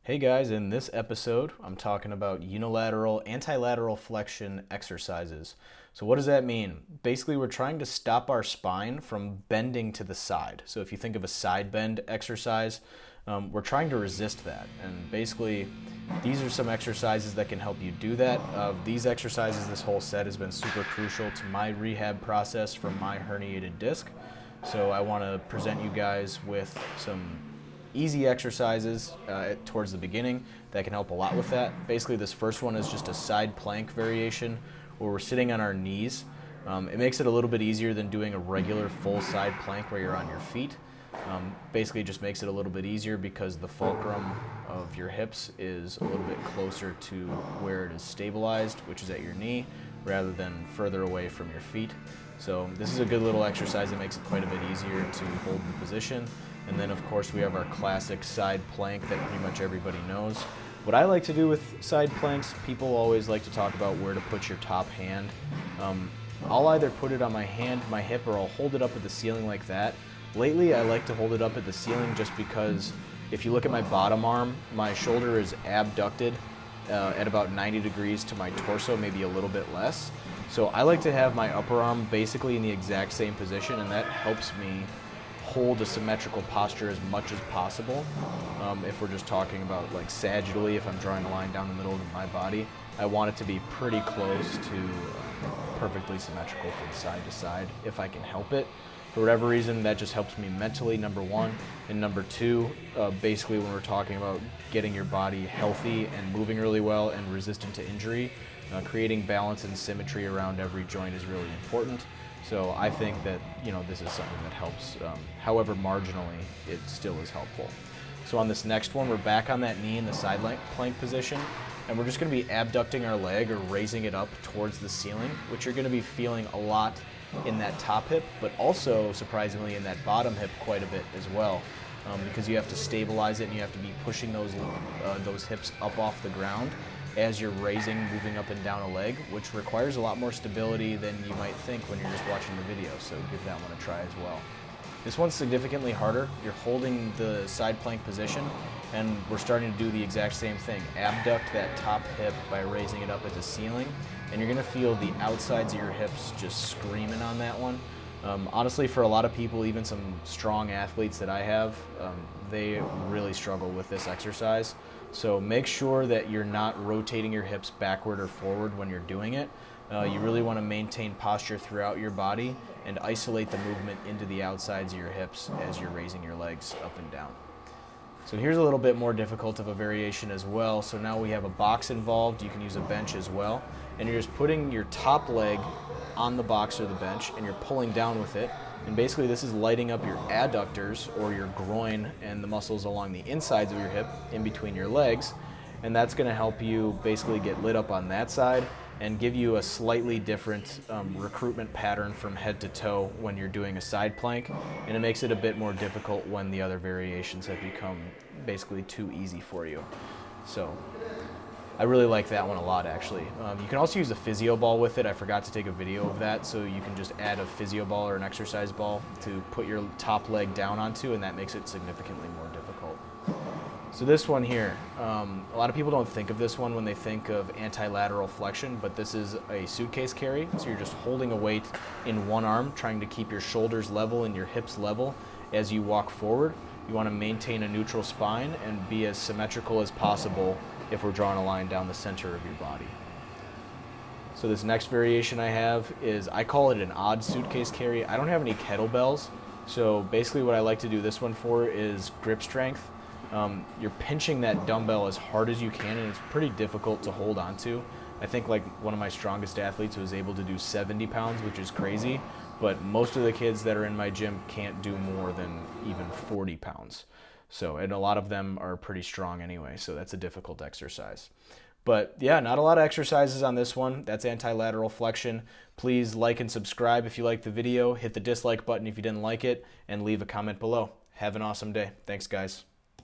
Hey guys, in this episode, I'm talking about unilateral anti-lateral flexion exercises. So what does that mean? Basically, we're trying to stop our spine from bending to the side. So if you think of a side bend exercise, we're trying to resist that. And basically, these are some exercises that can help you do that. These exercises, this whole set has been super crucial to my rehab process from my herniated disc. So I want to present you guys with some easy exercises towards the beginning that can help a lot with that. Basically, this first one is just a side plank variation where we're sitting on our knees. It makes it a little bit easier than doing a regular full side plank where you're on your feet. Basically, it just makes it a little bit easier because the fulcrum of your hips is a little bit closer to where it is stabilized, which is at your knee, rather than further away from your feet. So this is a good little exercise that makes it quite a bit easier to hold the position. And then of course we have our classic side plank that pretty much everybody knows. What I like to do with side planks, people always like to talk about where to put your top hand. I'll either put it on my hand, my hip, or I'll hold it up at the ceiling like that. Lately I like to hold it up at the ceiling just because if you look at my bottom arm, my shoulder is abducted at about 90 degrees to my torso, maybe a little bit less. So I like to have my upper arm basically in the exact same position, and that helps me hold a symmetrical posture as much as possible. If we're just talking about like sagittally, if I'm drawing a line down the middle of my body, I want it to be pretty close to perfectly symmetrical from side to side if I can help it. For whatever reason, that just helps me mentally, number one. And number two, basically when we're talking about getting your body healthy and moving really well and resistant to injury, creating balance and symmetry around every joint is really important. So I think that, this is something that helps, however marginally, it still is helpful. So on this next one, we're back on that knee in the side plank position, and we're just going to be abducting our leg or raising it up towards the ceiling, which you're going to be feeling a lot in that top hip, but also surprisingly in that bottom hip quite a bit as well, because you have to stabilize it and you have to be pushing those hips up off the ground as you're moving up and down a leg, which requires a lot more stability than you might think when you're just watching the video, so give that one a try as well. This one's significantly harder. You're holding the side plank position, and we're starting to do the exact same thing. Abduct that top hip by raising it up at the ceiling, and you're gonna feel the outsides of your hips just screaming on that one. Honestly, for a lot of people, even some strong athletes that I have, they really struggle with this exercise. So make sure that you're not rotating your hips backward or forward when you're doing it. You really want to maintain posture throughout your body and isolate the movement into the outsides of your hips as you're raising your legs up and down. So here's a little bit more difficult of a variation as well. So now we have a box involved. You can use a bench as well. And you're just putting your top leg on the box or the bench and you're pulling down with it. And basically this is lighting up your adductors or your groin and the muscles along the insides of your hip in between your legs. And that's going to help you basically get lit up on that side and give you a slightly different recruitment pattern from head to toe when you're doing a side plank. And it makes it a bit more difficult when the other variations have become basically too easy for you. So I really like that one a lot, actually. You can also use a physio ball with it. I forgot to take a video of that, so you can just add a physio ball or an exercise ball to put your top leg down onto, and that makes it significantly more difficult. So this one here, a lot of people don't think of this one when they think of anti-lateral flexion, but this is a suitcase carry. So you're just holding a weight in one arm, trying to keep your shoulders level and your hips level as you walk forward. You want to maintain a neutral spine and be as symmetrical as possible if we're drawing a line down the center of your body. So this next variation I have is, I call it an odd suitcase carry. I don't have any kettlebells, so basically what I like to do this one for is grip strength. You're pinching that dumbbell as hard as you can, and it's pretty difficult to hold onto. I think like one of my strongest athletes was able to do 70 pounds, which is crazy, but most of the kids that are in my gym can't do more than even 40 pounds. So, and a lot of them are pretty strong anyway, so that's a difficult exercise. But yeah, not a lot of exercises on this one. That's anti-lateral flexion. Please like and subscribe if you liked the video. Hit the dislike button if you didn't like it, and leave a comment below. Have an awesome day. Thanks, guys.